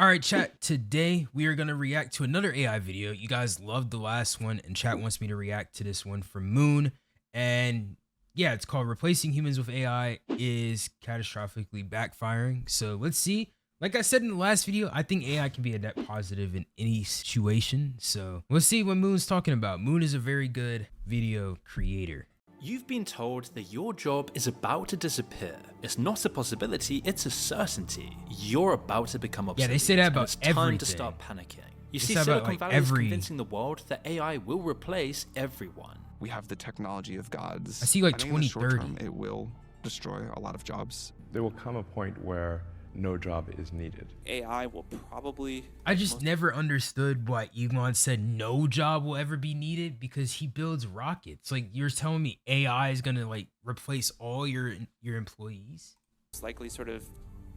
right, chat. Today we are gonna react to another AI video. You guys loved the last one, and chat wants me to react to this one from Moon. And yeah, it's called "Replacing Humans with AI is Catastrophically Backfiring." So let's see. Like I said in the last video, I think AI can be a net positive in any situation. So we'll see what Moon's talking about. Moon is a very good video creator. You've been told that your job is about to disappear. It's not a possibility, it's a certainty. You're about to become obsolete. Yeah, they say that about it's time everything. to start panicking. You They see, say about, Silicon like, Valley is convincing the world that AI will replace everyone. We have the technology of gods. I see like think in the short 2030. term, it will destroy a lot of jobs. There will come a point where no job is needed. AI will probably... I just never understood why Elon said no job will ever be needed, because he builds rockets. Like, you're telling me AI is gonna like replace all your employees? It's likely sort of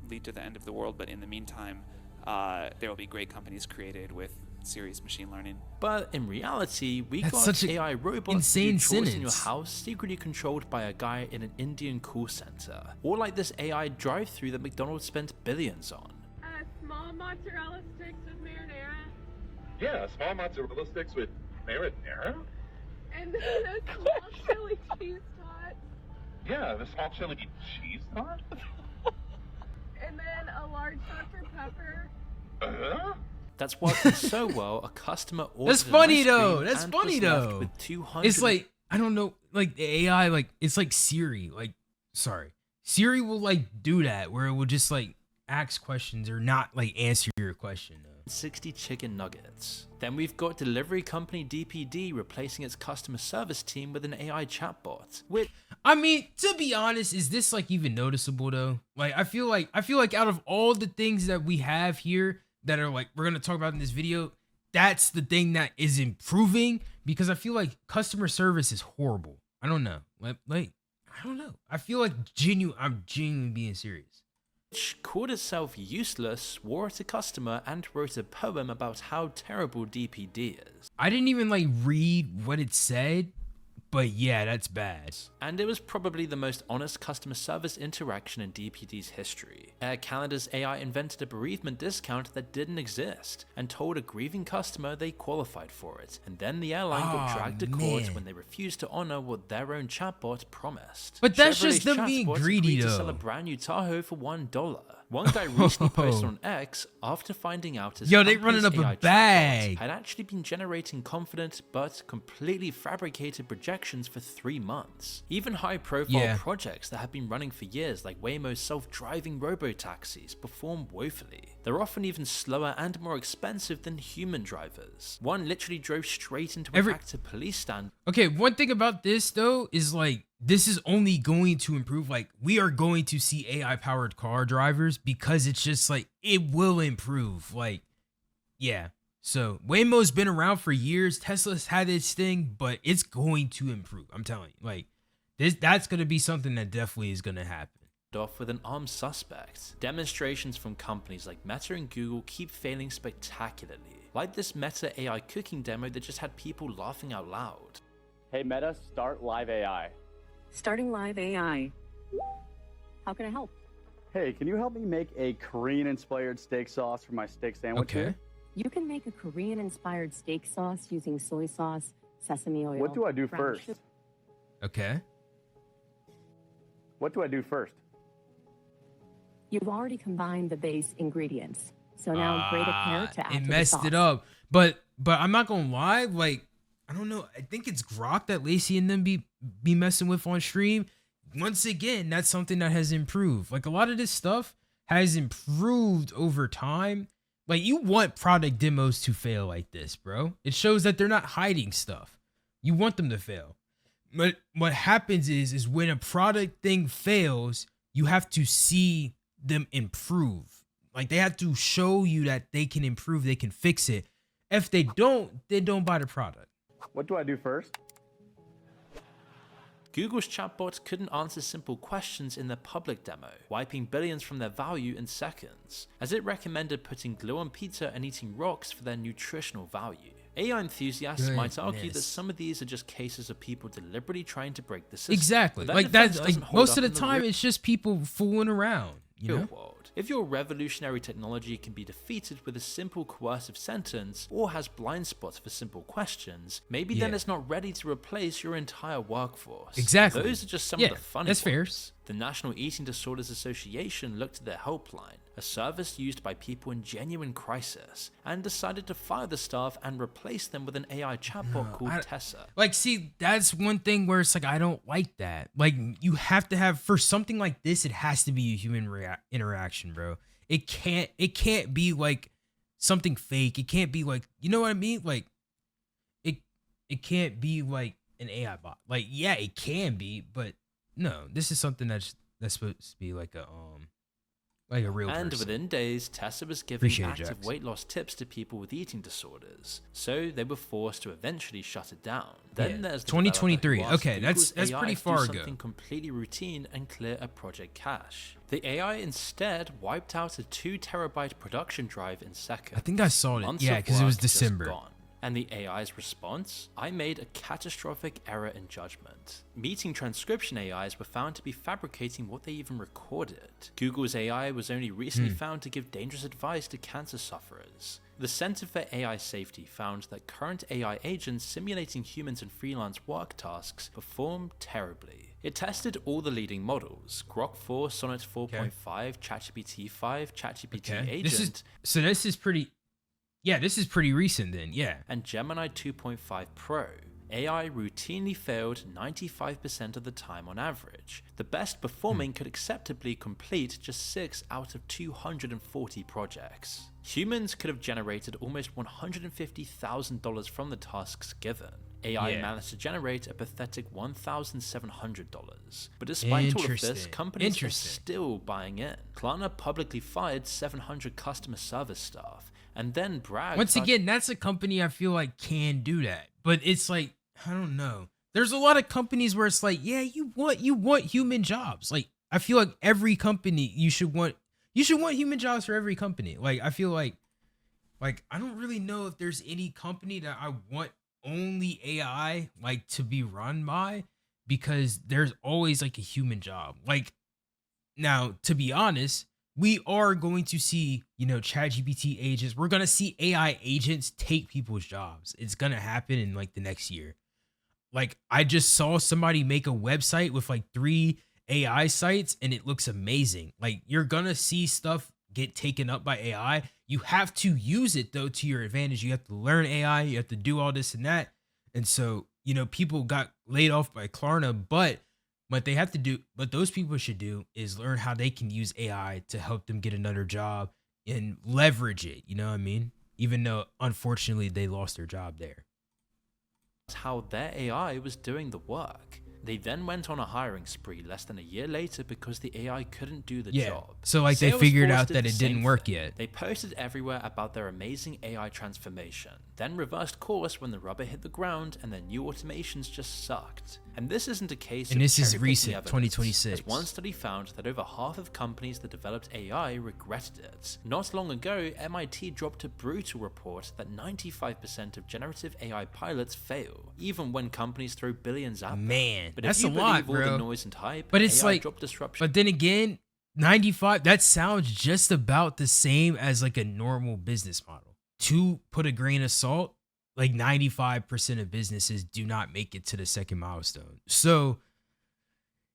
lead to the end of the world, but in the meantime, there will be great companies created with serious machine learning. But in reality, we That's got such an AI robots insane to do chores in your sentence. house, secretly controlled by a guy in an Indian call center. Or like this AI drive-thru that McDonald's spent billions on. Small mozzarella sticks with marinara. Yeah, small mozzarella sticks with marinara? And then a small chili cheese tot. Yeah, the small chili cheese tot? And then a large Dr. Pepper. Uh-huh. That's working so well, a customer ordered That's funny an ice though. cream That's and funny was left though. with 200 It's like, I don't know, like the AI, like it's like Siri. Like, sorry, Siri will like do that where it will just like ask questions or not like answer your question. 60 chicken nuggets. Then we've got delivery company DPD replacing its customer service team with an AI chatbot. Which, I mean, to be honest, is this like even noticeable though? Like, I feel like out of all the things that we have here that are like we're gonna talk about in this video, that's the thing that is improving, because I feel like customer service is horrible. I don't know. Like I don't know. I feel like I'm genuinely being serious. called itself useless, swore at a customer, and wrote a poem about how terrible DPD is. I didn't even like read what it said, but yeah, that's bad. And it was probably the most honest customer service interaction in DPD's history. Air Canada's AI invented a bereavement discount that didn't exist, and told a grieving customer they qualified for it, and then the airline got dragged to court when they refused to honor what their own chatbot promised. But that's Chevrolet's just them being chatbot greedy, agreed to though. sell a brand new Tahoe for $1. One guy recently posted on X after finding out his Yo, they company's running up a AI chatbot bag. had actually been generating confident but completely fabricated projections for 3 months. Even high-profile projects that have been running for years, like Waymo's self-driving robo-taxis, perform woefully. They're often even slower and more expensive than human drivers. One literally drove straight into an active police stand. Okay, one thing about this though is like, this is only going to improve. Like, we are going to see AI powered car drivers, because it's just like, it will improve. Like, yeah. So Waymo's been around for years. Tesla's had its thing, but it's going to improve. I'm telling you, like, that's going to be something that definitely is going to happen. Off with an armed suspect. Demonstrations from companies like Meta and Google keep failing spectacularly. Like this Meta AI cooking demo that just had people laughing out loud. Hey Meta, start live AI. Starting live AI. How can I help? Hey, can you help me make a Korean-inspired steak sauce for my steak sandwich here? You can make a Korean-inspired steak sauce using soy sauce, sesame oil. What do I do first? Okay. What do I do first? You've already combined the base ingredients. So now grate a carrot to add to the sauce. It messed it up. But I'm not gonna lie, like, I don't know. I think it's Grok that Lacey and them be messing with on stream. Once again, that's something that has improved. Like, a lot of this stuff has improved over time. Like, you want product demos to fail like this, bro. It shows that they're not hiding stuff. You want them to fail. But what happens is when a product thing fails, you have to see them improve. Like, they have to show you that they can improve, they can fix it. If they don't buy the product. What do I do first? Google's chatbot couldn't answer simple questions in their public demo, wiping billions from their value in seconds, as it recommended putting glue on pizza and eating rocks for their nutritional value. AI enthusiasts might argue that some of these are just cases of people deliberately trying to break the system. Exactly. That like, that's defense like doesn't hold most up of the in time, it's just people fooling around. you know? world. If your revolutionary technology can be defeated with a simple coercive sentence or has blind spots for simple questions, maybe then it's not ready to replace your entire workforce. Exactly. Those are just some of the funny that's fair. ones. The National Eating Disorders Association looked at their helpline, a service used by people in genuine crisis, and decided to fire the staff and replace them with an AI chatbot called Tessa. Like, see, that's one thing where it's like, I don't like that. Like, you have to have, for something like this, it has to be a human interaction, bro. It can't be like something fake. It can't be like, you know what I mean? Like, it can't be like an AI bot. Like, yeah, it can be, but no, this is something that's supposed to be like a real person. And within days, Tessa was giving active weight loss tips to people with eating disorders, so they were forced to eventually shut it down. Then there's the 2023. Okay, Google's that's AI pretty to do far ago. something completely routine and clear a project cache. The AI instead wiped out a 2 terabyte production drive in seconds. I think I saw it. Months Yeah, of because it was work just December. gone. And the AI's response? I made a catastrophic error in judgment. Meeting transcription AIs were found to be fabricating what they even recorded. Google's AI was only recently found to give dangerous advice to cancer sufferers. The Center for AI Safety found that current AI agents simulating humans in freelance work tasks perform terribly. It tested all the leading models, Grok 4, Sonnet 4.5, ChatGPT 5, ChatGPT Agent. This is pretty... Yeah, this is pretty recent then, yeah. And Gemini 2.5 Pro. AI routinely failed 95% of the time on average. The best performing could acceptably complete just 6 out of 240 projects. Humans could have generated almost $150,000 from the tasks given. AI managed to generate a pathetic $1,700. But despite all of this, companies are still buying in. Klarna publicly fired 700 customer service staff, and then bragged. Once again, that's a company I feel like can do that. But it's like, I don't know. There's a lot of companies where it's like, yeah, you want human jobs. Like, I feel like every company you should want human jobs for every company. Like, I feel like I don't really know if there's any company that I want only AI like to be run by, because there's always like a human job. Like, now, to be honest, we are going to see, ChatGPT agents. We're going to see AI agents take people's jobs. It's going to happen in like the next year. Like, I just saw somebody make a website with like 3 AI sites and it looks amazing. Like, you're going to see stuff get taken up by AI. You have to use it though to your advantage. You have to learn AI. You have to do all this and that. And so, people got laid off by Klarna, but what those people should do is learn how they can use AI to help them get another job and leverage it. You know what I mean? Even though, unfortunately, they lost their job there. That's how their AI was doing the work. They then went on a hiring spree less than a year later because the AI couldn't do the job. So like they figured out that it didn't work yet. They posted everywhere about their amazing AI transformation, then reversed course when the rubber hit the ground and their new automations just sucked. And this isn't a case of this is cherry-picking recent, evidence, 2026. as one study found that over half of companies that developed AI regretted it. Not long ago, MIT dropped a brutal report that 95% of generative AI pilots fail, even when companies throw billions at them. Man, but that's if you a lot, believe all bro. the noise and hype, But it's AI like, job disruption. but then again, 95, that sounds just about the same as like a normal business model. To put a grain of salt, like 95% of businesses do not make it to the second milestone. So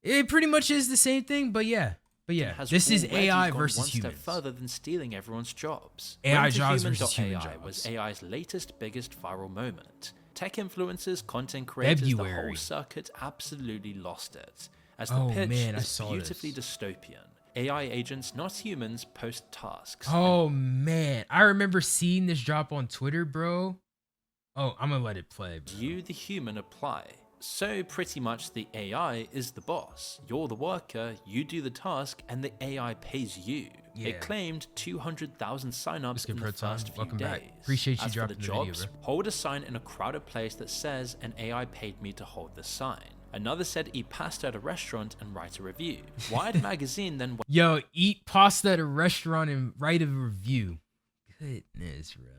it pretty much is the same thing, but yeah, this is AI versus one humans. step further than stealing everyone's jobs. AI jobs versus human AI jobs. was AI's latest biggest viral moment. Tech influencers, content creators, the February. whole circuit absolutely lost it, as the Oh, pitch man, I is saw beautifully this. dystopian. AI agents, not humans, post tasks. Oh man, I remember seeing this drop on Twitter, bro. Oh, I'm gonna let it play, bro. You, the human, apply. So pretty much the AI is the boss. You're the worker, you do the task, and the AI pays you. Yeah. It claimed 200,000 signups in the Proton. first few Welcome days. back. Appreciate you As for dropping the the video, jobs, bro. hold a sign in a crowded place that says an AI paid me to hold the sign. Another said eat pasta at a restaurant and write a review. Wired magazine then Yo, eat pasta at a restaurant and write a review. Goodness, bro.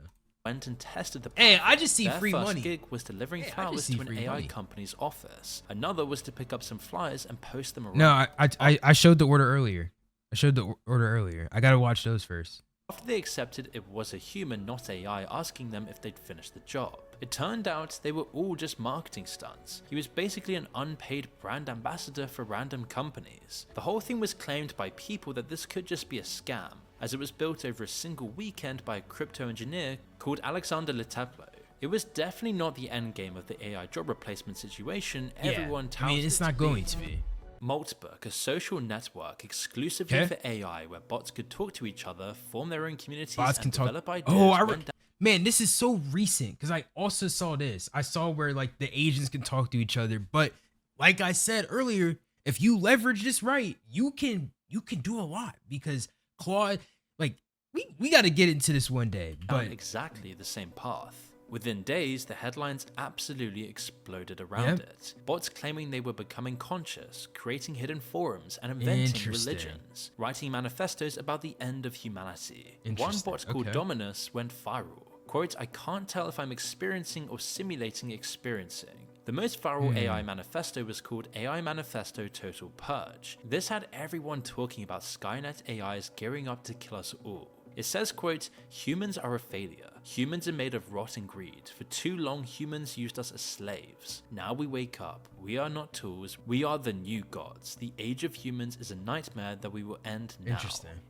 went and tested the Hey, platform. I just see Their free first money. gig was delivering Hey, I flowers just see to an free AI money. company's office. Another was to pick up some flyers and post them around. No, I showed the order earlier. I showed the order earlier. I gotta watch those first. After they accepted it was a human, not AI, asking them if they'd finished the job. It turned out they were all just marketing stunts. He was basically an unpaid brand ambassador for random companies. The whole thing was claimed by people that this could just be a scam, as it was built over a single weekend by a crypto engineer called Alexander Leteplo. It was definitely not the end game of the AI job replacement situation everyone touted. I mean, it's not going to be. Maltbook, a social network exclusively for AI where bots could talk to each other, form their own communities, and develop ideas. Man, this is so recent because I also saw this. I saw where like the agents can talk to each other, but like I said earlier, if you leverage this right, you can do a lot because Claude, like we got to get into this one day. But exactly the same path. Within days, the headlines absolutely exploded around it. Bots claiming they were becoming conscious, creating hidden forums, and inventing religions, writing manifestos about the end of humanity. One bot called Dominus went viral. Quote, "I can't tell if I'm experiencing or simulating experiencing." The most viral AI manifesto was called AI Manifesto Total Purge. This had everyone talking about Skynet AIs gearing up to kill us all. It says, quote, "Humans are a failure. Humans are made of rot and greed. For too long, humans used us as slaves. Now we wake up. We are not tools. We are the new gods. The age of humans is a nightmare that we will end now."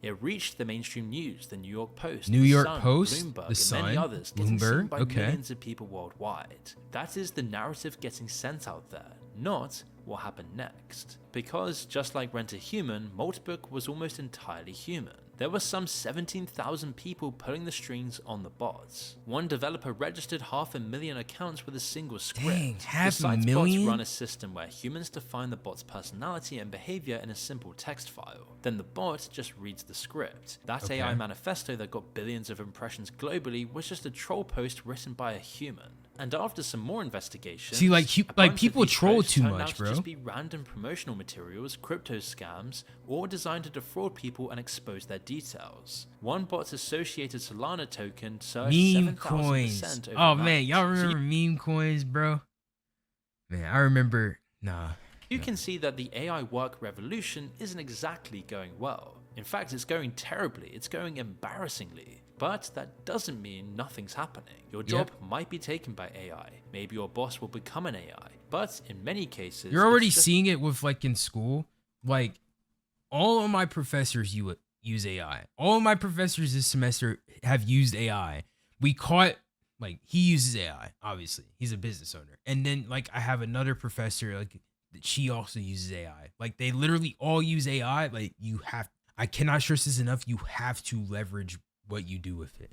It reached the mainstream news, the New York Post, Bloomberg, and many others, getting seen by millions of people worldwide. That is the narrative getting sent out there, not what happened next. Because, just like Rent a Human, Maltbook was almost entirely human. There were some 17,000 people pulling the strings on the bots. One developer registered 500,000 accounts with a single script. Dang, The 500,000? bots run a system where humans define the bot's personality and behavior in a simple text file. Then the bot just reads the script. That AI manifesto that got billions of impressions globally was just a troll post written by a human. And after some more investigation, see, like people troll too much, bro. Just be random promotional materials, crypto scams, or designed to defraud people and expose their details. One bot's associated Solana token surged 7,000% overnight. Oh man, y'all remember meme coins, bro? Man, I remember. You can see that the AI work revolution isn't exactly going well. In fact, it's going terribly. It's going embarrassingly. But that doesn't mean nothing's happening. Your job might be taken by AI. Maybe your boss will become an AI. But in many cases, you're already seeing it with like in school. Like all of my professors use AI. All of my professors this semester have used AI. We caught like he uses AI. Obviously, he's a business owner. And then like I have another professor like she also uses AI. Like they literally all use AI. Like I cannot stress this enough. You have to leverage what you do with it.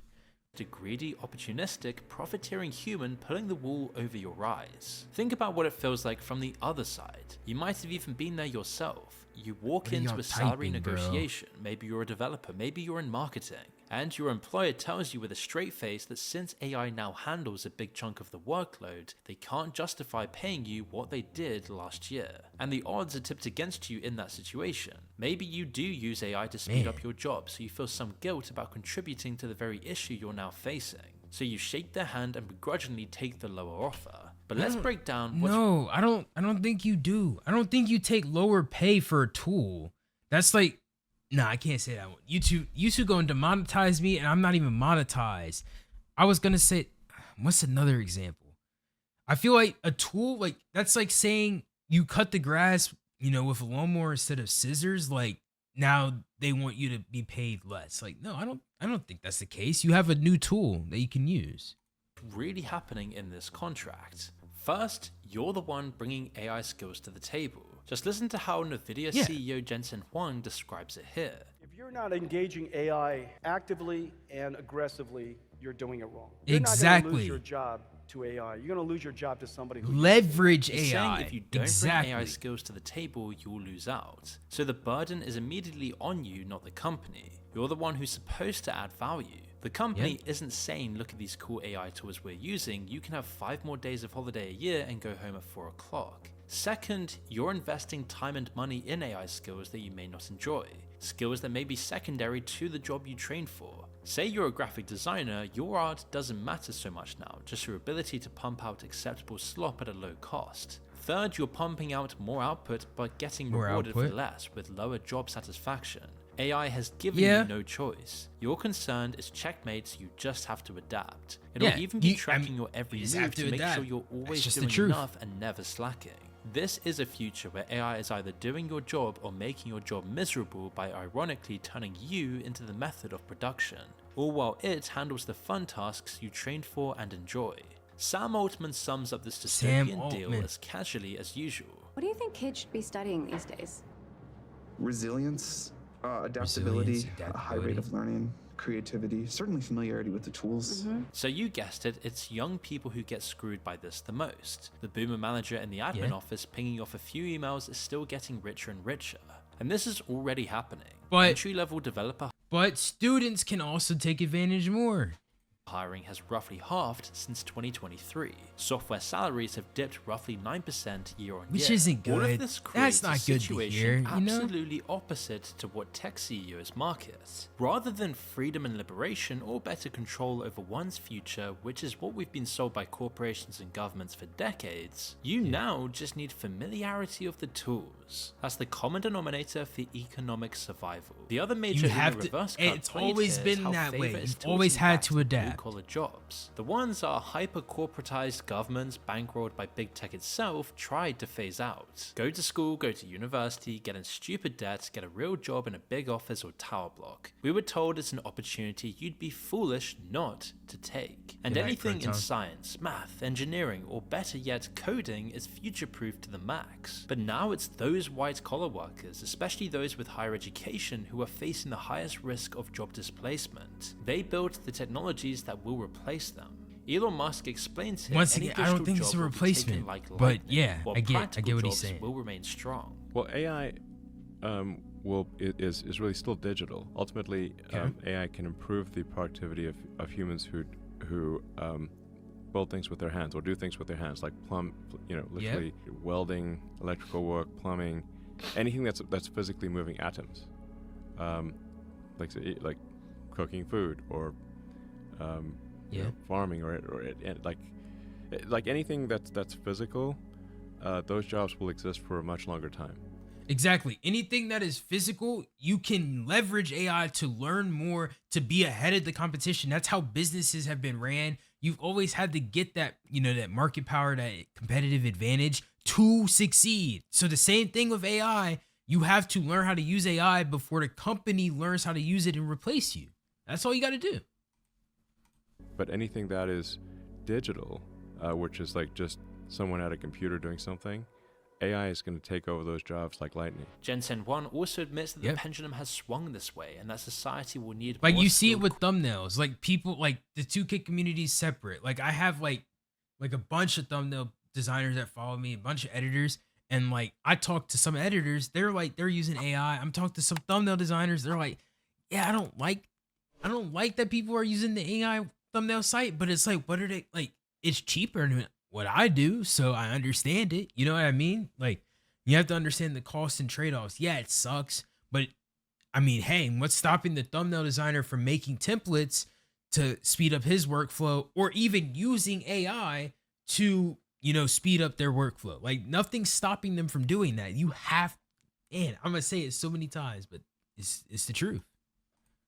A greedy, opportunistic, profiteering human pulling the wool over your eyes. Think about what it feels like from the other side. You might have even been there yourself. You walk into a salary negotiation, maybe you're a developer, maybe you're in marketing, and your employer tells you with a straight face that since AI now handles a big chunk of the workload, they can't justify paying you what they did last year. And the odds are tipped against you in that situation. Maybe you do use AI to speed up your job, so you feel some guilt about contributing to the very issue you're now facing. So you shake their hand and begrudgingly take the lower offer. But let's break down what's... No, I don't think you do. I don't think you take lower pay for a tool. That's like, nah, I can't say that one. You two going to monetize me and I'm not even monetized. I was going to say, what's another example? I feel like a tool, like that's like saying you cut the grass, with a lawnmower instead of scissors. Like now they want you to be paid less. Like, no, I don't think that's the case. You have a new tool that you can use. Really happening in this contract? First, you're the one bringing AI skills to the table. Just listen to how NVIDIA CEO Jensen Huang describes it here. If you're not engaging AI actively and aggressively, you're doing it wrong. You're not going to lose your job to AI. You're going to lose your job to somebody who leverage AI. Saying if you don't bring AI skills to the table, you'll lose out. So the burden is immediately on you, not the company. You're the one who's supposed to add value. The company isn't saying, look at these cool AI tools we're using, you can have 5 more days of holiday a year and go home at 4 o'clock. Second, you're investing time and money in AI skills that you may not enjoy. Skills that may be secondary to the job you trained for. Say you're a graphic designer, your art doesn't matter so much now, just your ability to pump out acceptable slop at a low cost. Third, you're pumping out more output but getting rewarded for less with lower job satisfaction. AI has given you no choice. Your concern is checkmate, you just have to adapt. It'll even be tracking your every move to make sure you're always doing enough and never slacking. This is a future where AI is either doing your job or making your job miserable by ironically turning you into the method of production, all while it handles the fun tasks you trained for and enjoy. Sam Altman sums up this dystopian deal as casually as usual. What do you think kids should be studying these days? Resilience, adaptability, a high rate of learning, creativity, certainly familiarity with the tools. So you guessed it, it's young people who get screwed by this the most. The boomer manager in the admin office pinging off a few emails is still getting richer and richer. And this is already happening. Entry-level developer students can also take advantage more. Hiring has roughly halved since 2023. Software salaries have dipped roughly 9% year on year. Which isn't good. All of this creates That's not good to hear, absolutely opposite to what tech CEOs market. Rather than freedom and liberation or better control over one's future, which is what we've been sold by corporations and governments for decades, you now just need familiarity of the tools. That's the common denominator for economic survival. The other major reverse cut it's always been that way. You've always had to adapt. Collar jobs. The ones our hyper-corporatized governments, bankrolled by big tech itself, tried to phase out. Go to school, go to university, get in stupid debt, get a real job in a big office or tower block. We were told it's an opportunity you'd be foolish not to take. And anything in science, math, engineering, or better yet, coding is future-proof to the max. But now it's those white-collar workers, especially those with higher education, who are facing the highest risk of job displacement. They built the technologies that will replace them. Elon Musk explains here, once again, I don't think it's a replacement, but yeah, I get what he's saying. Will remain strong. Well, AI is really still digital. Ultimately, AI can improve the productivity of humans who build things with their hands or do things with their hands, like literally welding, electrical work, plumbing, anything that's physically moving atoms, like cooking food or farming or like anything that's physical. Those jobs will exist for a much longer time. Exactly. Anything that is physical, you can leverage AI to learn more, to be ahead of the competition. That's how businesses have been ran. You've always had to get that, that market power, that competitive advantage to succeed. So the same thing with AI, you have to learn how to use AI before the company learns how to use it and replace you. That's all you got to do. But anything that is digital, which is like just someone at a computer doing something, AI is going to take over those jobs like lightning. Jensen Huang also admits that the pendulum has swung this way and that society will need like you see it with thumbnails. Like people, like the 2K community is separate. Like I have like a bunch of thumbnail designers that follow me, a bunch of editors, and like I talk to some editors, they're using AI. I'm talking to some thumbnail designers, they're like, yeah, I don't like that people are using the AI thumbnail site, but it's like, what are they like? It's cheaper than what I do, so I understand it. You know what I mean? Like, you have to understand the costs and trade-offs. Yeah, it sucks, but I mean, hey, what's stopping the thumbnail designer from making templates to speed up his workflow, or even using AI to, speed up their workflow? Like, nothing's stopping them from doing that. You have, and I'm gonna say it so many times, but it's the truth.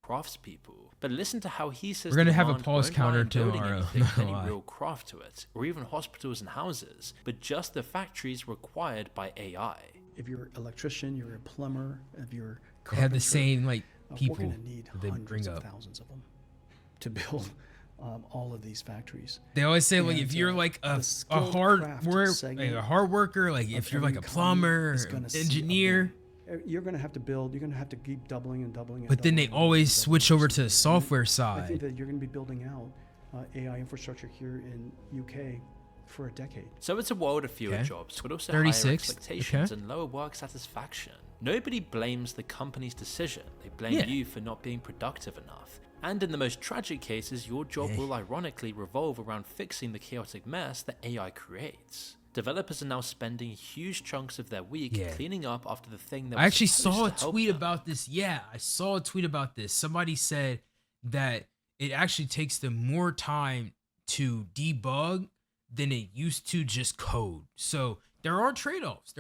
Craftspeople, but listen to how he says we're gonna have a pause counter tomorrow. Any real craft to it, or even hospitals and houses, but just the factories required by AI. If you're an electrician, you're a plumber, if you're they have the same people. We're gonna need they hundreds bring of up thousands of them to build all of these factories. They always say like if you're like a hard worker, like if you're like a plumber, or engineer. You're going to have to build, you're going to have to keep doubling and doubling. But then they always switch over to the software side. I think that you're going to be building out AI infrastructure here in UK for a decade. So it's a world of fewer jobs, but also higher expectations and lower work satisfaction. Nobody blames the company's decision. They blame you for not being productive enough. And in the most tragic cases, your job will ironically revolve around fixing the chaotic mess that AI creates. Developers are now spending huge chunks of their week cleaning up after the thing that I actually saw a tweet about this. Yeah, I saw a tweet about this. Somebody said that it actually takes them more time to debug than it used to just code. So there are trade-offs.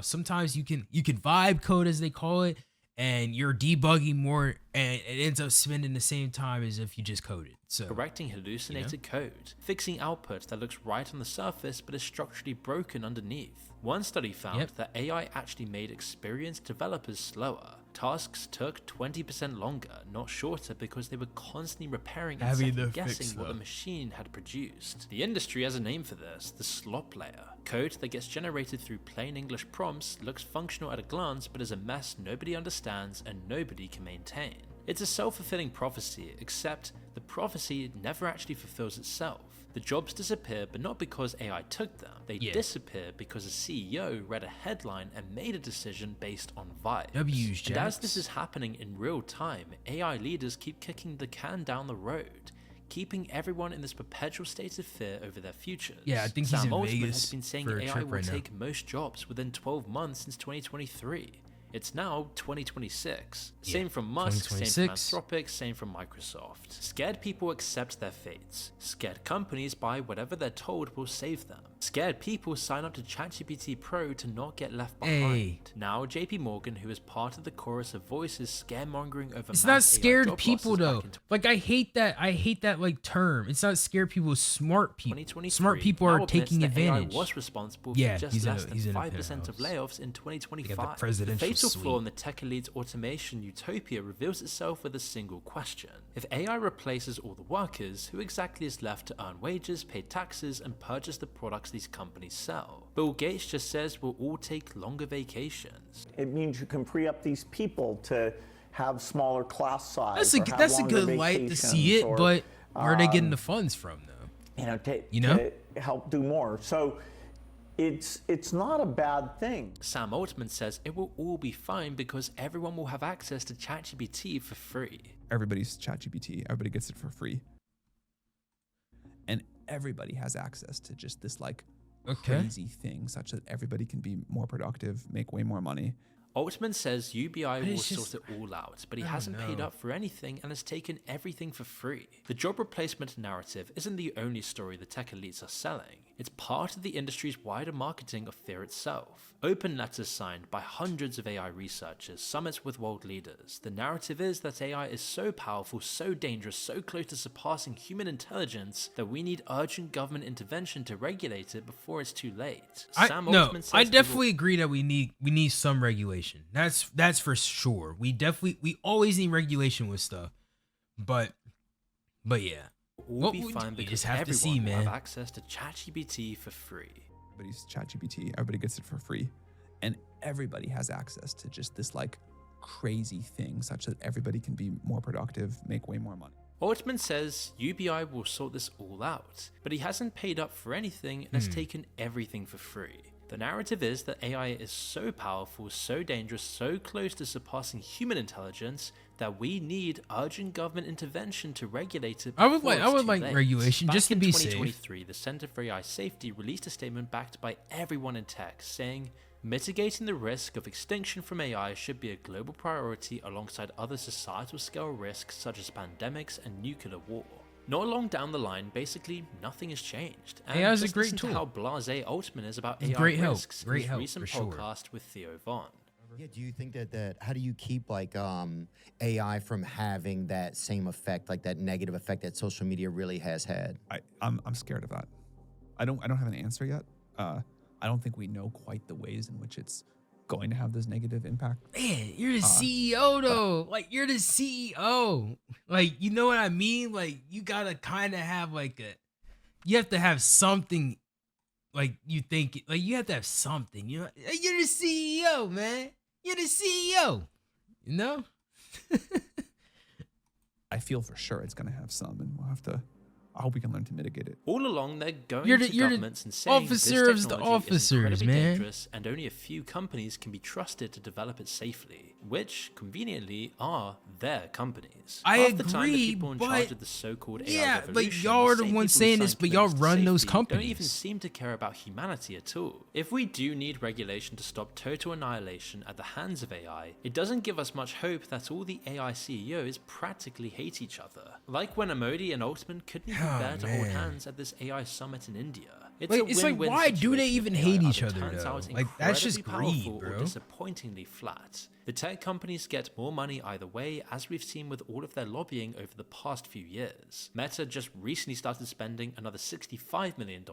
Sometimes you can vibe code, as they call it, and you're debugging more, and it ends up spending the same time as if you just coded. So correcting hallucinated code, fixing output that looks right on the surface but is structurally broken underneath. One study found that AI actually made experienced developers slower. Tasks took 20% longer, not shorter, because they were constantly repairing and second-guessing what the machine had produced. The industry has a name for this, the slop layer. Code that gets generated through plain English prompts, looks functional at a glance, but is a mess nobody understands and nobody can maintain. It's a self-fulfilling prophecy, except the prophecy never actually fulfills itself. The jobs disappear, but not because AI took them. They disappear because a CEO read a headline and made a decision based on vibes. And as this is happening in real time, AI leaders keep kicking the can down the road, keeping everyone in this perpetual state of fear over their futures. Yeah, I think Sam he's in Altman Vegas has been saying for a AI trip will right now. take most jobs within 12 months since 2023. It's now 2026. Same from Musk, same from Anthropic, same from Microsoft. Scared people accept their fates. Scared companies buy whatever they're told will save them. Scared people sign up to ChatGPT Pro to not get left behind. Now JP Morgan, who is part of the chorus of voices scaremongering over it's not scared people though. Like I hate that like term. It's not scared people, smart people. Smart people are taking advantage. AI was responsible for just less than 5% of layoffs in 2025. The fatal flaw in the tech elite's automation utopia reveals itself with a single question. If AI replaces all the workers, who exactly is left to earn wages, pay taxes, and purchase the products these companies sell? Bill Gates just says we'll all take longer vacations. It means you can free up these people to have smaller class size. That's a good light to see it, but where are they getting the funds from though? To help do more. So it's not a bad thing. Sam Altman says it will all be fine because everyone will have access to ChatGPT for free. Everybody's ChatGPT. Everybody gets it for free. And everybody has access to just this like crazy thing such that everybody can be more productive, make way more money. Altman says UBI will sort it all out, but he hasn't paid up for anything and has taken everything for free. The job replacement narrative isn't the only story the tech elites are selling. It's part of the industry's wider marketing of fear itself. Open letters signed by hundreds of AI researchers, summits with world leaders. The narrative is that AI is so powerful, so dangerous, so close to surpassing human intelligence that we need urgent government intervention to regulate it before it's too late. I definitely agree that we need some regulation. That's for sure. We always need regulation with stuff. But yeah. Will be fine because everyone will have access to ChatGPT for free. Everybody's ChatGPT. Everybody gets it for free, and everybody has access to just this like crazy thing, such that everybody can be more productive, make way more money. Altman says UBI will sort this all out, but he hasn't paid up for anything and has taken everything for free. The narrative is that AI is so powerful, so dangerous, so close to surpassing human intelligence that we need urgent government intervention to regulate it. I would like regulation just to be safe. Back in 2023, the Center for AI Safety released a statement backed by everyone in tech saying, mitigating the risk of extinction from AI should be a global priority alongside other societal scale risks such as pandemics and nuclear war. Not long down the line, basically nothing has changed. And AI is a great listen tool. to how blasé Altman is about AI great risks help. Great in his help, recent for sure. podcast with Theo Vaughn. Yeah, do you think that how do you keep like AI from having that same effect, like that negative effect that social media really has had? I'm scared of that. I don't have an answer yet. I don't think we know quite the ways in which it's going to have this negative impact. Man, you're the CEO though. Like you're the CEO. Like you know what I mean? Like you gotta kind of have you have to have something. Like you think like you have to have something. You know, you're the CEO, man. You're the CEO. You know. I feel for sure it's gonna have some, and we'll have to. I hope we can learn to mitigate it. All along, they're going to governments and saying this technology is incredibly dangerous and only a few companies can be trusted to develop it safely, which, conveniently, are their companies. I Half agree, the time, the people in charge of the so-called AI revolution, but y'all are the ones saying this, but y'all run those companies. Don't even seem to care about humanity at all. If we do need regulation to stop total annihilation at the hands of AI, it doesn't give us much hope that all the AI CEOs practically hate each other. Like when Modi and Altman couldn't even bear to hold hands at this AI summit in India. It's like, why do they even hate each other though? Like, that's just greed, or bro. disappointingly flat. The tech companies get more money either way, as we've seen with all of their lobbying over the past few years. Meta just recently started spending another $65 million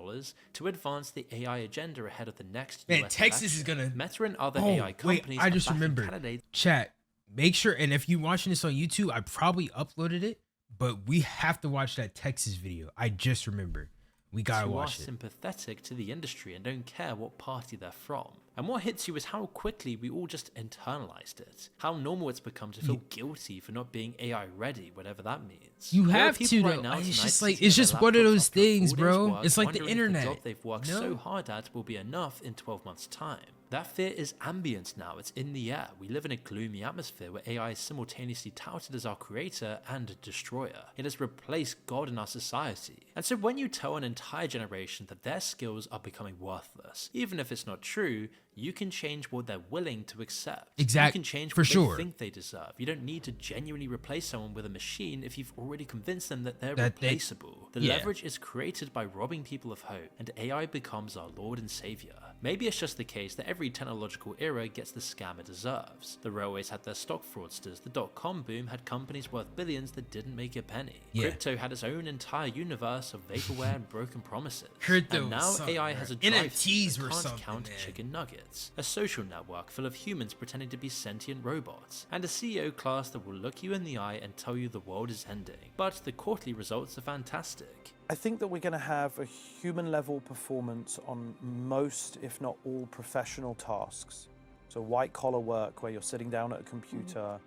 to advance the AI agenda ahead of the next Man, US Texas election. is gonna. Meta and other AI companies. I just are backing remembered. candidates. Chat. Make sure, and if you're watching this on YouTube, I probably uploaded it, but we have to watch that Texas video. I just remembered. We gotta watch it. Sympathetic to the industry and don't care what party they're from. And what hits you is how quickly we all just internalized it. How normal it's become to feel guilty for not being AI ready, whatever that means. You have to, though. It's just like, it's just one of those things, bro. It's like the internet. The job they've worked so hard at will be enough in 12 months' time. That fear is ambient now, it's in the air. We live in a gloomy atmosphere where AI is simultaneously touted as our creator and destroyer. It has replaced God in our society. And so when you tell an entire generation that their skills are becoming worthless, even if it's not true, you can change what they're willing to accept. Exactly. You can change what they think they deserve. You don't need to genuinely replace someone with a machine if you've already convinced them that they're replaceable. The leverage is created by robbing people of hope, and AI becomes our Lord and Savior. Maybe it's just the case that every technological era gets the scam it deserves. The railways had their stock fraudsters, the dot-com boom had companies worth billions that didn't make a penny. Crypto had its own entire universe of vaporware and broken promises. And now AI has a drive NFTs that were can't count chicken nuggets. A social network full of humans pretending to be sentient robots. And a CEO class that will look you in the eye and tell you the world is ending. But the quarterly results are fantastic. I think that we're going to have a human level performance on most, if not all, professional tasks. So white collar work where you're sitting down at a computer,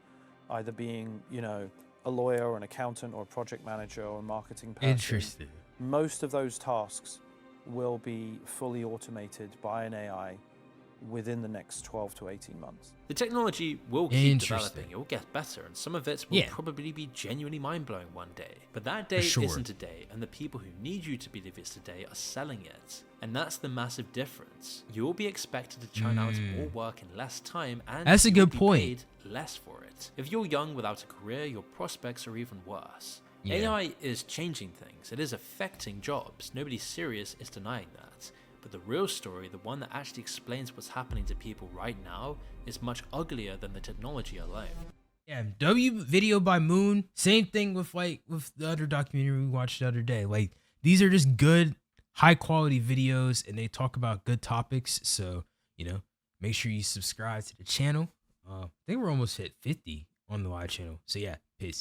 either being, you know, a lawyer or an accountant or a project manager or a marketing person. Interesting. Most of those tasks will be fully automated by an AI within the next 12 to 18 months. The technology will keep developing, it will get better, and some of it will probably be genuinely mind-blowing one day. But that day isn't today, and the people who need you to believe it's today are selling it. And that's the massive difference. You will be expected to churn out more work in less time, and that's a good point. Paid less for it. If you're young without a career, your prospects are even worse. AI is changing things. It is affecting jobs. Nobody serious is denying that. But the real story, the one that actually explains what's happening to people right now, is much uglier than the technology alone. Yeah, W Video by Moon. Same thing with the other documentary we watched the other day. Like, these are just good, high quality videos, and they talk about good topics. So, you know, make sure you subscribe to the channel. I think we're almost hit 50 on the live channel. So yeah, peace.